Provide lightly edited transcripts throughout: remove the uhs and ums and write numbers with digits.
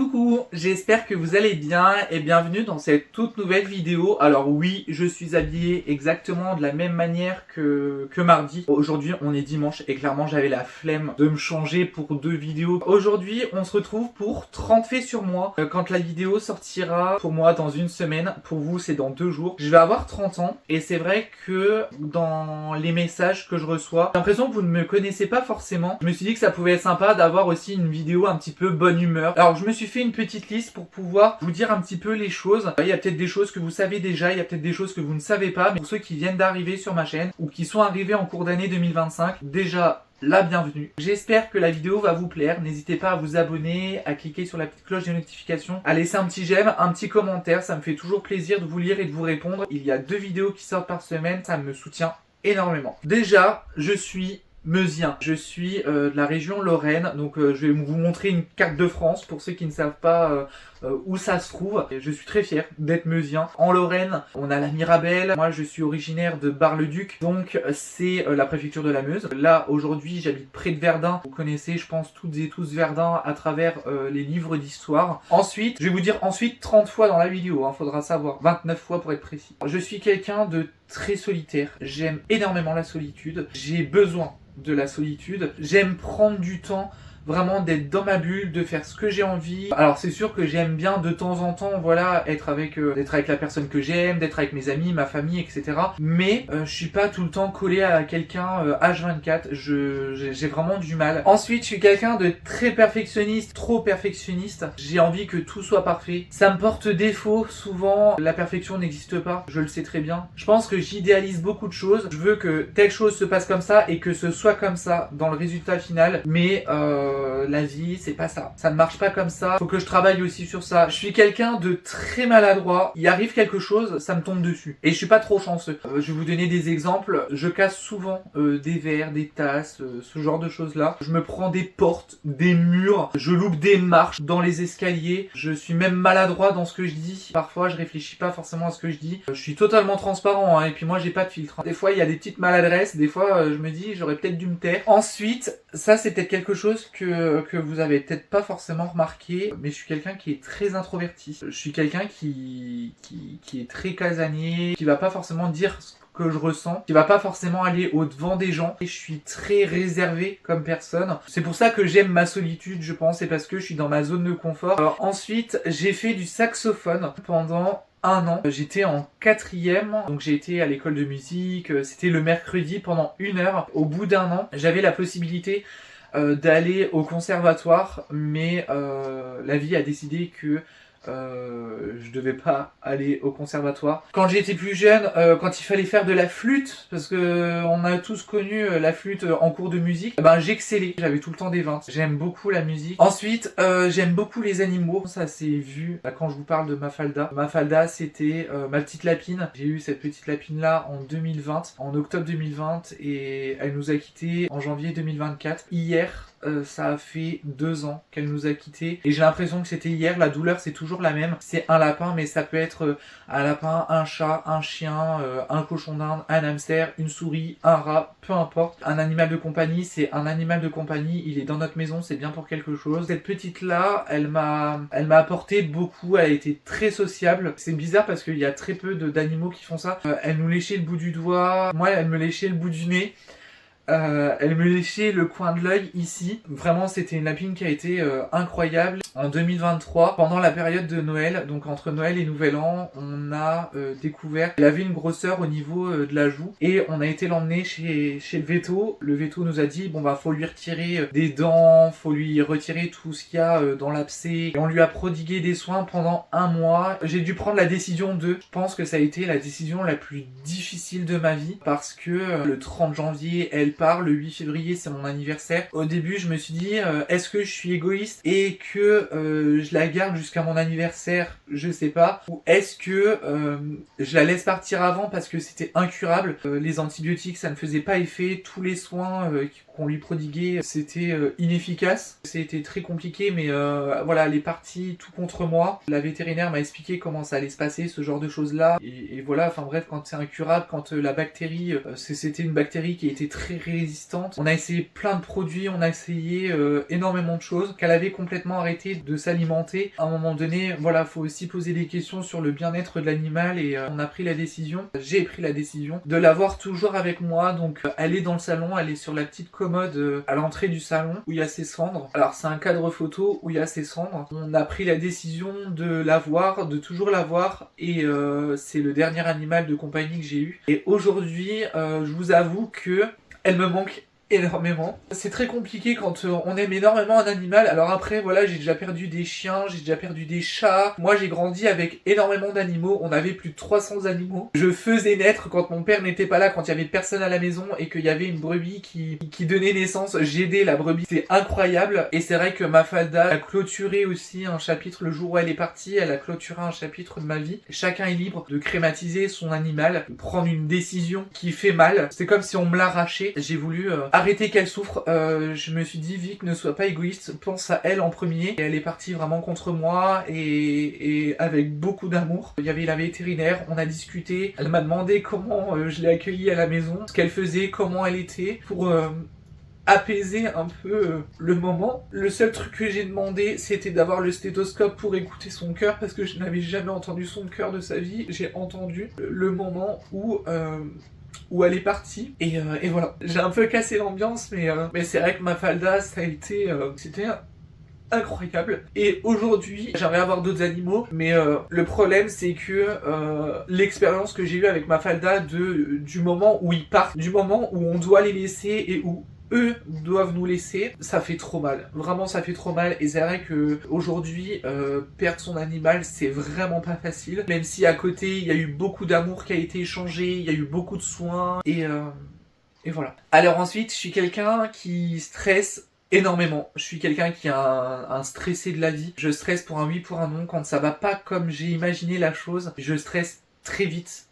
Coucou, j'espère que vous allez bien et bienvenue dans cette toute nouvelle vidéo. Alors oui, je suis habillé exactement de la même manière que mardi. Aujourd'hui on est dimanche et clairement j'avais la flemme de me changer pour deux vidéos. Aujourd'hui on se retrouve pour 30 faits sur moi. Quand la vidéo sortira pour moi dans une semaine, pour vous c'est dans 2 jours. Je vais avoir 30 ans et c'est vrai que dans les messages que je reçois, j'ai l'impression que vous ne me connaissez pas forcément. Je me suis dit que ça pouvait être sympa d'avoir aussi une vidéo un petit peu bonne humeur. Alors je me suis fait une petite liste pour pouvoir vous dire un petit peu les choses. Il y a peut-être des choses que vous savez déjà, il y a peut-être des choses que vous ne savez pas, mais pour ceux qui viennent d'arriver sur ma chaîne ou qui sont arrivés en cours d'année 2025, déjà la bienvenue. J'espère que la vidéo va vous plaire. N'hésitez pas à vous abonner, à cliquer sur la petite cloche de notification, à laisser un petit j'aime, un petit commentaire. Ça me fait toujours plaisir de vous lire et de vous répondre. Il y a 2 vidéos qui sortent par semaine, ça me soutient énormément. Déjà, je suis meusien. Je suis de la région Lorraine, donc je vais vous montrer une carte de France pour ceux qui ne savent pas où ça se trouve. Et je suis très fier d'être meusien. En Lorraine, on a la Mirabelle. Moi, je suis originaire de Bar-le-Duc, donc c'est la préfecture de la Meuse. Là, aujourd'hui, j'habite près de Verdun. Vous connaissez, je pense, toutes et tous Verdun à travers les livres d'histoire. Ensuite, je vais vous dire ensuite 30 fois dans la vidéo, hein, faudra savoir. 29 fois pour être précis. Je suis quelqu'un de très solitaire. J'aime énormément la solitude. J'ai besoin de la solitude. J'aime prendre du temps, vraiment d'être dans ma bulle, de faire ce que j'ai envie. Alors c'est sûr que j'aime bien de temps en temps, voilà, d'être avec la personne que j'aime, d'être avec mes amis, ma famille, etc. Mais je suis pas tout le temps collé à quelqu'un H24. J'ai vraiment du mal. Ensuite, je suis quelqu'un de très perfectionniste, trop perfectionniste. J'ai envie que tout soit parfait. Ça me porte défaut. Souvent, la perfection n'existe pas. Je le sais très bien. Je pense que j'idéalise beaucoup de choses. Je veux que telle chose se passe comme ça et que ce soit comme ça dans le résultat final. Mais la vie, c'est pas ça. Ça ne marche pas comme ça. Faut que je travaille aussi sur ça. Je suis quelqu'un de très maladroit. Il arrive quelque chose, ça me tombe dessus. Et je suis pas trop chanceux. Je vais vous donner des exemples. Je casse souvent des verres, des tasses, ce genre de choses-là. Je me prends des portes, des murs. Je loupe des marches dans les escaliers. Je suis même maladroit dans ce que je dis. Parfois, je réfléchis pas forcément à ce que je dis. Je suis totalement transparent, hein, et puis moi, j'ai pas de filtre, hein. Des fois, il y a des petites maladresses. Des fois, je me dis, j'aurais peut-être dû me taire. Ensuite, ça, c'est peut-être quelque chose que vous avez peut-être pas forcément remarqué, mais je suis quelqu'un qui est très introverti. Je suis quelqu'un qui est très casanier, qui va pas forcément dire ce que je ressens, qui va pas forcément aller au devant des gens. Et je suis très réservé comme personne. C'est pour ça que j'aime ma solitude, je pense, et parce que je suis dans ma zone de confort. Alors, ensuite, j'ai fait du saxophone pendant 1 an. J'étais en 4e, donc j'ai été à l'école de musique. C'était le mercredi pendant 1 heure. Au bout d'1 an, j'avais la possibilité d'aller au conservatoire, mais la vie a décidé que je devais pas aller au conservatoire. Quand j'étais plus jeune, quand il fallait faire de la flûte, parce que on a tous connu la flûte en cours de musique, ben j'excellais, j'avais tout le temps des 20. J'aime beaucoup la musique. Ensuite, j'aime beaucoup les animaux. Ça s'est vu quand je vous parle de Mafalda. Mafalda, c'était ma petite lapine. J'ai eu cette petite lapine là en 2020, en octobre 2020, et elle nous a quittés en janvier 2024. Hier, ça a fait 2 ans qu'elle nous a quittés et j'ai l'impression que c'était hier. La douleur c'est toujours la même. C'est un lapin, mais ça peut être un lapin, un chat, un chien, un cochon d'Inde, un hamster, une souris, un rat, peu importe. Un animal de compagnie, c'est un animal de compagnie. Il est dans notre maison, c'est bien pour quelque chose. Cette petite là, elle m'a apporté beaucoup. Elle a été très sociable. C'est bizarre parce qu'il y a très peu d'animaux qui font ça. Elle nous léchait le bout du doigt. Moi, elle me léchait le bout du nez. Elle me léchait le coin de l'œil ici. Vraiment, c'était une lapine qui a été incroyable. En 2023, pendant la période de Noël, donc entre Noël et Nouvel An, on a découvert qu'elle avait une grosseur au niveau de la joue. Et on a été l'emmener chez le véto. Le véto nous a dit, bon bah faut lui retirer des dents, faut lui retirer tout ce qu'il y a dans l'abcès. Et on lui a prodigué des soins pendant 1 mois. J'ai dû prendre la décision je pense que ça a été la décision la plus difficile de ma vie. Parce que le 30 janvier, elle part. Le 8 février, c'est mon anniversaire. Au début, je me suis dit, est-ce que je suis égoïste et que je la garde jusqu'à mon anniversaire? Je sais pas. Ou est-ce que je la laisse partir avant parce que c'était incurable? Les antibiotiques, ça ne faisait pas effet. Tous les soins qu'on lui prodiguait, c'était inefficace. C'était très compliqué, mais voilà, elle est partie tout contre moi. La vétérinaire m'a expliqué comment ça allait se passer, ce genre de choses-là. Et voilà, enfin bref, quand c'est incurable, quand la bactérie, c'était une bactérie qui était très résistante. On a essayé plein de produits, on a essayé énormément de choses qu'elle avait complètement arrêté compliqué de s'alimenter. À un moment donné, voilà, faut aussi poser des questions sur le bien-être de l'animal et on a pris la décision, j'ai pris la décision de l'avoir toujours avec moi. Donc elle est dans le salon, elle est sur la petite commode à l'entrée du salon où il y a ses cendres. Alors c'est un cadre photo où il y a ses cendres. On a pris la décision de l'avoir, de toujours l'avoir et c'est le dernier animal de compagnie que j'ai eu. Et aujourd'hui, je vous avoue que elle me manque énormément. C'est très compliqué quand on aime énormément un animal. Alors après, voilà, j'ai déjà perdu des chiens, j'ai déjà perdu des chats. Moi, j'ai grandi avec énormément d'animaux. On avait plus de 300 animaux. Je faisais naître quand mon père n'était pas là, quand il y avait personne à la maison et qu'il y avait une brebis qui donnait naissance. J'aidais la brebis. C'est incroyable. Et c'est vrai que Mafalda a clôturé aussi un chapitre le jour où elle est partie. Elle a clôturé un chapitre de ma vie. Chacun est libre de crématiser son animal, de prendre une décision qui fait mal. C'est comme si on me l'arrachait. J'ai voulu arrêter qu'elle souffre. Je me suis dit, Vic, ne sois pas égoïste, pense à elle en premier. Et elle est partie vraiment contre moi et avec beaucoup d'amour. Il y avait la vétérinaire, on a discuté. Elle m'a demandé comment je l'ai accueillie à la maison, ce qu'elle faisait, comment elle était, pour apaiser un peu le moment. Le seul truc que j'ai demandé, c'était d'avoir le stéthoscope pour écouter son cœur, parce que je n'avais jamais entendu son cœur de sa vie. J'ai entendu le moment où elle est partie et voilà. J'ai un peu cassé l'ambiance mais c'est vrai que Mafalda ça a été c'était incroyable. Et aujourd'hui j'aimerais avoir d'autres animaux mais le problème c'est que l'expérience que j'ai eue avec Mafalda du moment où ils partent, du moment où on doit les laisser et où eux doivent nous laisser, ça fait trop mal. Vraiment, ça fait trop mal. Et c'est vrai que aujourd'hui, perdre son animal, c'est vraiment pas facile. Même si à côté, il y a eu beaucoup d'amour qui a été échangé, il y a eu beaucoup de soins. Et voilà. Alors ensuite, je suis quelqu'un qui stresse énormément. Je suis quelqu'un qui a un stressé de la vie. Je stresse pour un oui, pour un non. Quand ça va pas comme j'ai imaginé la chose, je stresse très vite.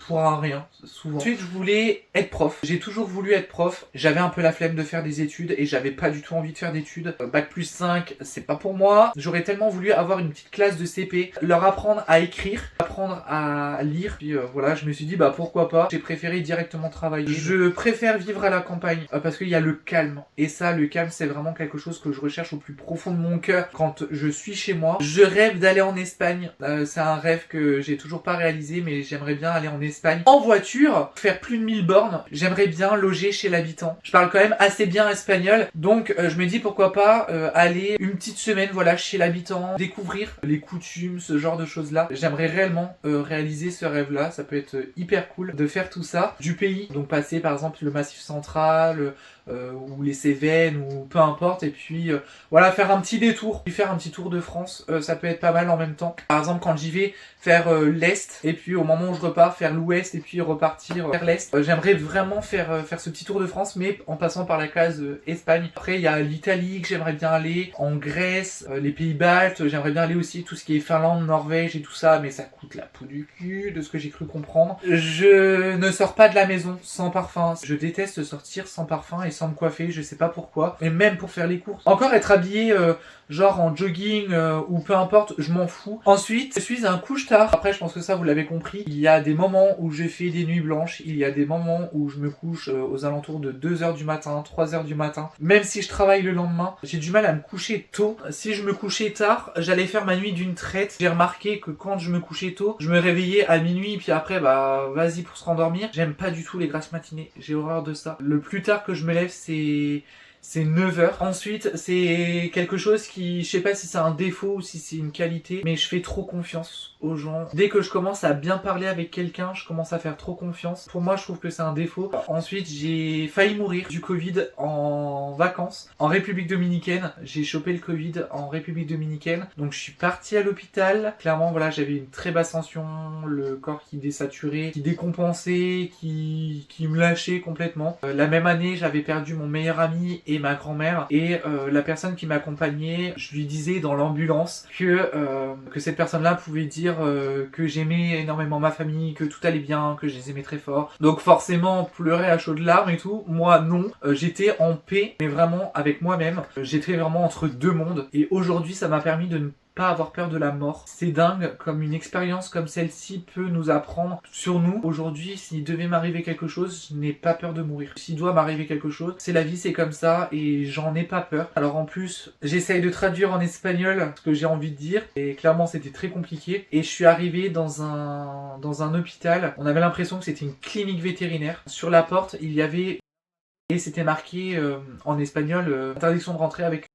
Pour un rien, souvent. Ensuite, je voulais être prof. J'ai toujours voulu être prof. J'avais un peu la flemme de faire des études et j'avais pas du tout envie de faire d'études. Bac plus 5, c'est pas pour moi. J'aurais tellement voulu avoir une petite classe de CP, leur apprendre à écrire, apprendre à lire. Puis voilà, je me suis dit bah pourquoi pas. J'ai préféré directement travailler. Je préfère vivre à la campagne parce qu'il y a le calme. Et ça, le calme, c'est vraiment quelque chose que je recherche au plus profond de mon cœur quand je suis chez moi. Je rêve d'aller en Espagne. C'est un rêve que j'ai toujours pas réalisé, mais j'aimerais bien aller en Espagne en voiture, faire plus de 1000 bornes. J'aimerais bien loger chez l'habitant. Je parle quand même assez bien espagnol, donc je me dis pourquoi pas aller une petite semaine voilà chez l'habitant, découvrir les coutumes, ce genre de choses là. J'aimerais réellement réaliser ce rêve là, ça peut être hyper cool de faire tout ça du pays, donc passer par exemple le Massif Central ou les Cévennes ou peu importe et puis voilà faire un petit détour, puis faire un petit tour de France, ça peut être pas mal en même temps. Par exemple quand j'y vais faire l'Est et puis au moment où je repars faire l'Ouest et puis repartir vers l'Est. J'aimerais vraiment faire ce petit tour de France mais en passant par la case Espagne. Après il y a l'Italie que j'aimerais bien aller, en Grèce, les pays baltes, j'aimerais bien aller aussi tout ce qui est Finlande, Norvège et tout ça mais ça coûte la peau du cul de ce que j'ai cru comprendre. Je ne sors pas de la maison sans parfum. Je déteste sortir sans parfum et sans me coiffer, je sais pas pourquoi. Et même pour faire les courses. Encore être habillé genre en jogging ou peu importe, je m'en fous. Ensuite, je suis un couche-tard. Après, je pense que ça, vous l'avez compris. Il y a des moments où je fais des nuits blanches. Il y a des moments où je me couche aux alentours de 2h du matin, 3h du matin. Même si je travaille le lendemain, j'ai du mal à me coucher tôt. Si je me couchais tard, j'allais faire ma nuit d'une traite. J'ai remarqué que quand je me couchais tôt, je me réveillais à minuit. Puis après, bah, vas-y pour se rendormir. J'aime pas du tout les grasses matinées. J'ai horreur de ça. Le plus tard que je me lève, c'est 9h. Ensuite, c'est quelque chose qui, je sais pas si c'est un défaut ou si c'est une qualité, mais je fais trop confiance aux gens. Dès que je commence à bien parler avec quelqu'un, je commence à faire trop confiance. Pour moi, je trouve que c'est un défaut. Ensuite, j'ai failli mourir du Covid en vacances en République Dominicaine. J'ai chopé le Covid en République Dominicaine. Donc, je suis parti à l'hôpital. Clairement, voilà, j'avais une très basse tension, le corps qui désaturait, qui décompensait, qui me lâchait complètement. La même année, j'avais perdu mon meilleur ami et ma grand-mère et la personne qui m'accompagnait, je lui disais dans l'ambulance que cette personne-là pouvait dire que j'aimais énormément ma famille, que tout allait bien, que je les aimais très fort. Donc forcément pleurer à chaudes larmes et tout, moi non, j'étais en paix mais vraiment avec moi-même. J'étais vraiment entre deux mondes et aujourd'hui ça m'a permis de ne pas avoir peur de la mort. C'est dingue comme une expérience comme celle-ci peut nous apprendre sur nous. Aujourd'hui, s'il devait m'arriver quelque chose, je n'ai pas peur de mourir. S'il doit m'arriver quelque chose, c'est la vie, c'est comme ça et j'en ai pas peur. Alors en plus, j'essaye de traduire en espagnol ce que j'ai envie de dire et clairement c'était très compliqué. Et je suis arrivé dans un hôpital. On avait l'impression que c'était une clinique vétérinaire. Sur la porte, il y avait et c'était marqué en espagnol interdiction de rentrer avec.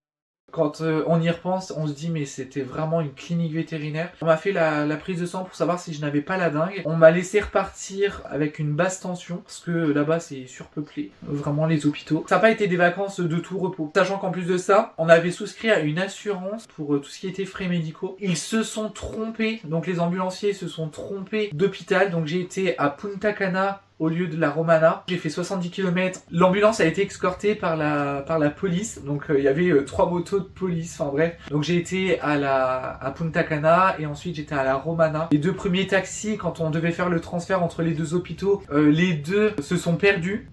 Quand on y repense, on se dit mais c'était vraiment une clinique vétérinaire. On m'a fait la prise de sang pour savoir si je n'avais pas la dengue. On m'a laissé repartir avec une basse tension parce que là-bas c'est surpeuplé, vraiment les hôpitaux. Ça n'a pas été des vacances de tout repos. Sachant qu'en plus de ça, on avait souscrit à une assurance pour tout ce qui était frais médicaux. Ils se sont trompés, donc les ambulanciers se sont trompés d'hôpital. Donc j'ai été à Punta Cana au lieu de la Romana. J'ai fait 70 km. L'ambulance a été escortée par la police. Donc il y avait 3 motos de police. Enfin bref. Donc j'ai été à Punta Cana et ensuite j'étais à la Romana. Les 2 premiers taxis, quand on devait faire le transfert entre les 2 hôpitaux, les 2 se sont perdus.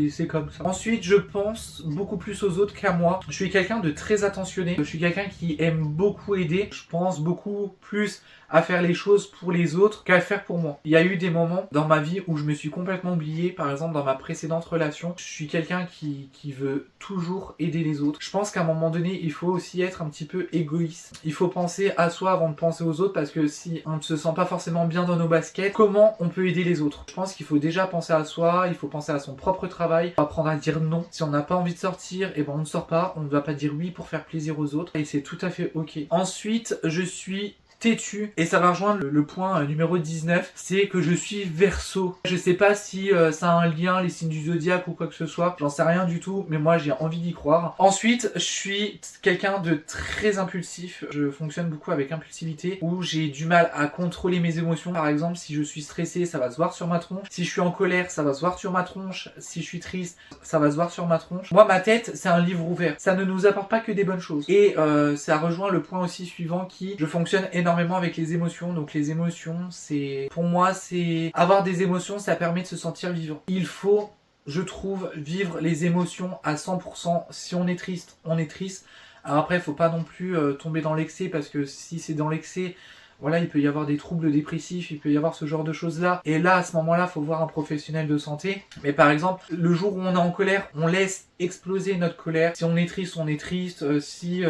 C'est comme ça. Ensuite, je pense beaucoup plus aux autres qu'à moi. Je suis quelqu'un de très attentionné. Je suis quelqu'un qui aime beaucoup aider. Je pense beaucoup plus à faire les choses pour les autres qu'à faire pour moi. Il y a eu des moments dans ma vie où je me suis complètement oublié. Par exemple, dans ma précédente relation, je suis quelqu'un qui veut toujours aider les autres. Je pense qu'à un moment donné, il faut aussi être un petit peu égoïste. Il faut penser à soi avant de penser aux autres parce que si on ne se sent pas forcément bien dans nos baskets, comment on peut aider les autres? Je pense qu'il faut déjà penser à soi, il faut penser à son propre travail, apprendre à dire non. Si on n'a pas envie de sortir, et ben on ne sort pas, on ne va pas dire oui pour faire plaisir aux autres et c'est tout à fait ok. Ensuite, je suis têtu et ça va rejoindre le point numéro 19, c'est que je suis Verseau. Je sais pas si ça a un lien, les signes du zodiaque ou quoi que ce soit, j'en sais rien du tout, mais moi j'ai envie d'y croire. Ensuite, je suis quelqu'un de très impulsif, je fonctionne beaucoup avec impulsivité, où j'ai du mal à contrôler mes émotions. Par exemple, si je suis stressé, ça va se voir sur ma tronche. Si je suis en colère, ça va se voir sur ma tronche. Si je suis triste, ça va se voir sur ma tronche. Moi, ma tête, c'est un livre ouvert. Ça ne nous apporte pas que des bonnes choses. Et ça rejoint le point aussi suivant qui, je fonctionne énormément avec les émotions. Donc les émotions, c'est pour moi, c'est avoir des émotions, ça permet de se sentir vivant. Il faut, je trouve, vivre les émotions à 100%. Si on est triste, on est triste. Alors après, il faut pas non plus tomber dans l'excès parce que si c'est dans l'excès, voilà, il peut y avoir des troubles dépressifs, il peut y avoir ce genre de choses-là. Et là, à ce moment-là, il faut voir un professionnel de santé. Mais par exemple, le jour où on est en colère, on laisse exploser notre colère. Si on est triste, on est triste. Si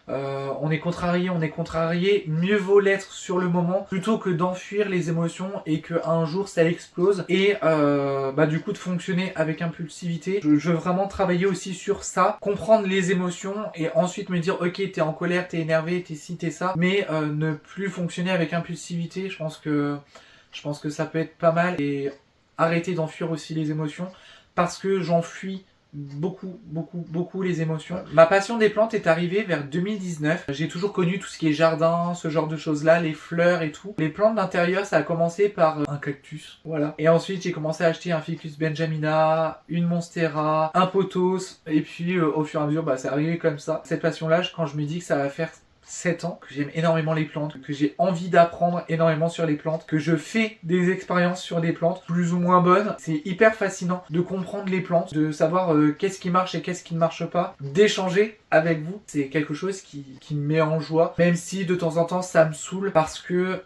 on est contrarié, on est contrarié. Mieux vaut l'être sur le moment plutôt que d'enfuir les émotions et qu'un jour ça explose. Et du coup de fonctionner avec impulsivité. Je veux vraiment travailler aussi sur ça, comprendre les émotions et ensuite me dire ok, t'es en colère, t'es énervé, t'es ci, t'es ça. Mais ne plus fonctionner avec impulsivité. Je pense que ça peut être pas mal et arrêter d'enfuir aussi les émotions parce que j'enfuis beaucoup les émotions. Ma passion des plantes est arrivée vers 2019. J'ai toujours connu tout ce qui est jardin, ce genre de choses là, les fleurs et tout. Les plantes d'intérieur, ça a commencé par un cactus, voilà. Et ensuite j'ai commencé à acheter un ficus benjamina, une monstera, un pothos, et puis au fur et à mesure, c'est arrivé comme ça. Cette passion là, quand je me dis que ça va faire 7 ans, que j'aime énormément les plantes, que j'ai envie d'apprendre énormément sur les plantes, que je fais des expériences sur des plantes plus ou moins bonnes. C'est hyper fascinant de comprendre les plantes, de savoir qu'est-ce qui marche et qu'est-ce qui ne marche pas, d'échanger avec vous. C'est quelque chose qui me met en joie, même si de temps en temps ça me saoule parce que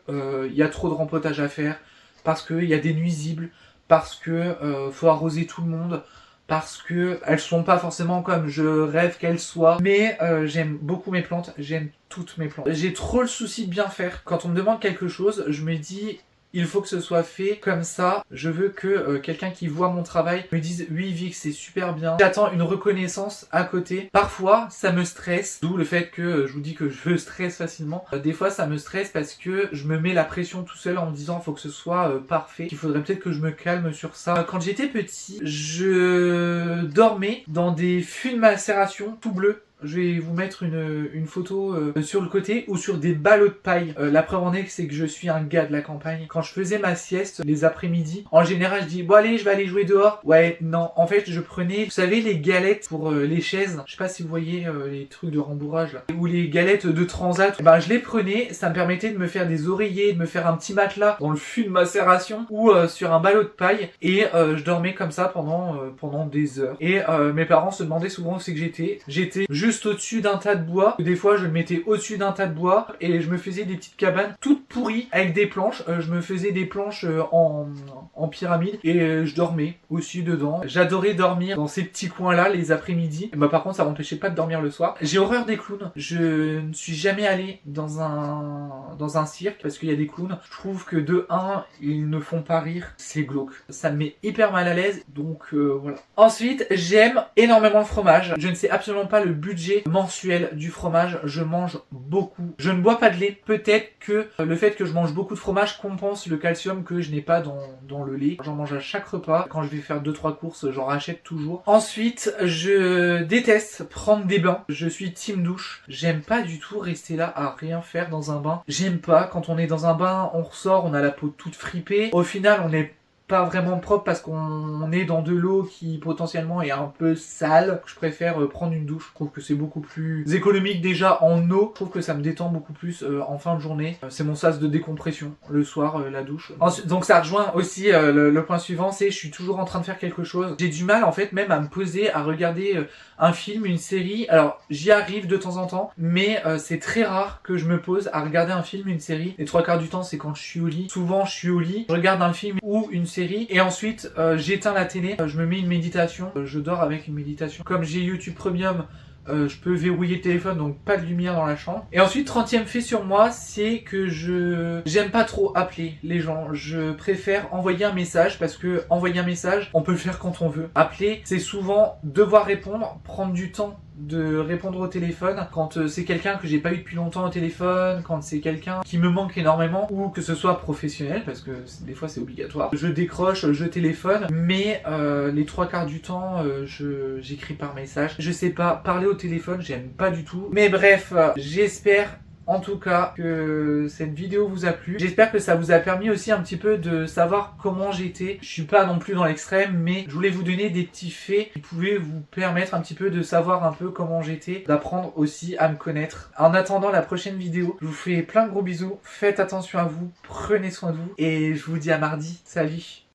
y a trop de rempotage à faire, parce qu'il y a des nuisibles, parce que faut arroser tout le monde, parce que elles sont pas forcément comme je rêve qu'elles soient. Mais j'aime beaucoup mes plantes, j'aime toutes mes plantes. J'ai trop le souci de bien faire. Quand on me demande quelque chose, je me dis il faut que ce soit fait comme ça. Je veux que quelqu'un qui voit mon travail me dise oui Vic, c'est super bien. J'attends une reconnaissance à côté. Parfois ça me stresse, d'où le fait que je vous dis que je stresse facilement. Des fois ça me stresse parce que je me mets la pression tout seul en me disant faut que ce soit parfait. Il faudrait peut-être que je me calme sur ça. Quand j'étais petit, je dormais dans des fûts de macération tout bleus. Je vais vous mettre une photo sur le côté ou sur des ballots de paille. La preuve en est que c'est que je suis un gars de la campagne. Quand je faisais ma sieste les après-midi, en général je dis bon allez je vais aller jouer dehors. Ouais non, en fait je prenais, vous savez les galettes pour les chaises. Je sais pas si vous voyez les trucs de rembourrage là. Ou les galettes de transat. Je les prenais, ça me permettait de me faire des oreillers, de me faire un petit matelas dans le fût de macération ou sur un ballot de paille. Et je dormais comme ça pendant des heures. Et mes parents se demandaient souvent où c'est que j'étais. J'étais juste juste au-dessus d'un tas de bois. Des fois je le mettais au-dessus d'un tas de bois et je me faisais des petites cabanes toutes pourries avec des planches. Je me faisais des planches en pyramide et je dormais aussi dedans. J'adorais dormir dans ces petits coins là les après-midi. Bah par contre ça m'empêchait pas de dormir le soir. J'ai horreur des clowns. Je ne suis jamais allé dans un cirque parce qu'il y a des clowns. Je trouve que de 1 ils ne font pas rire. C'est glauque. Ça me met hyper mal à l'aise donc voilà. Ensuite j'aime énormément le fromage. Je ne sais absolument pas le budget mensuel du fromage. Je mange beaucoup. Je ne bois pas de lait. Peut-être que le fait que je mange beaucoup de fromage compense le calcium que je n'ai pas dans le lait. J'en mange à chaque repas. Quand je vais faire 2-3 courses, j'en rachète toujours. Ensuite, je déteste prendre des bains. Je suis team douche. J'aime pas du tout rester là à rien faire dans un bain. J'aime pas. Quand on est dans un bain, on ressort, on a la peau toute fripée. Au final, on est pas vraiment propre parce qu'on est dans de l'eau qui potentiellement est un peu sale. Je préfère prendre une douche. Je trouve que c'est beaucoup plus économique déjà en eau. Je trouve que ça me détend beaucoup plus en fin de journée. C'est mon sas de décompression le soir, la douche. Ensuite, donc ça rejoint aussi le point suivant, c'est je suis toujours en train de faire quelque chose. J'ai du mal en fait même à me poser, à regarder un film, une série. Alors j'y arrive de temps en temps, mais c'est très rare que je me pose à regarder un film, une série. Les 3/4 du temps c'est quand je suis au lit. Souvent je suis au lit, je regarde un film ou une série et ensuite j'éteins la télé, je me mets une méditation, je dors avec une méditation. Comme j'ai YouTube Premium, je peux verrouiller le téléphone, donc pas de lumière dans la chambre. Et ensuite, 30e fait sur moi, c'est que j'aime pas trop appeler les gens. Je préfère envoyer un message parce que envoyer un message, on peut le faire quand on veut. Appeler, c'est souvent devoir répondre, prendre du temps de répondre au téléphone quand c'est quelqu'un que j'ai pas eu depuis longtemps au téléphone, quand c'est quelqu'un qui me manque énormément ou que ce soit professionnel parce que des fois c'est obligatoire. Je décroche, je téléphone, mais les 3/4 du temps j'écris par message. Je sais pas, parler au téléphone j'aime pas du tout. Mais bref, j'espère en tout cas que cette vidéo vous a plu. J'espère que ça vous a permis aussi un petit peu de savoir comment j'étais. Je suis pas non plus dans l'extrême, mais je voulais vous donner des petits faits qui pouvaient vous permettre un petit peu de savoir un peu comment j'étais, d'apprendre aussi à me connaître. En attendant la prochaine vidéo, je vous fais plein de gros bisous. Faites attention à vous, prenez soin de vous et je vous dis à mardi. Salut!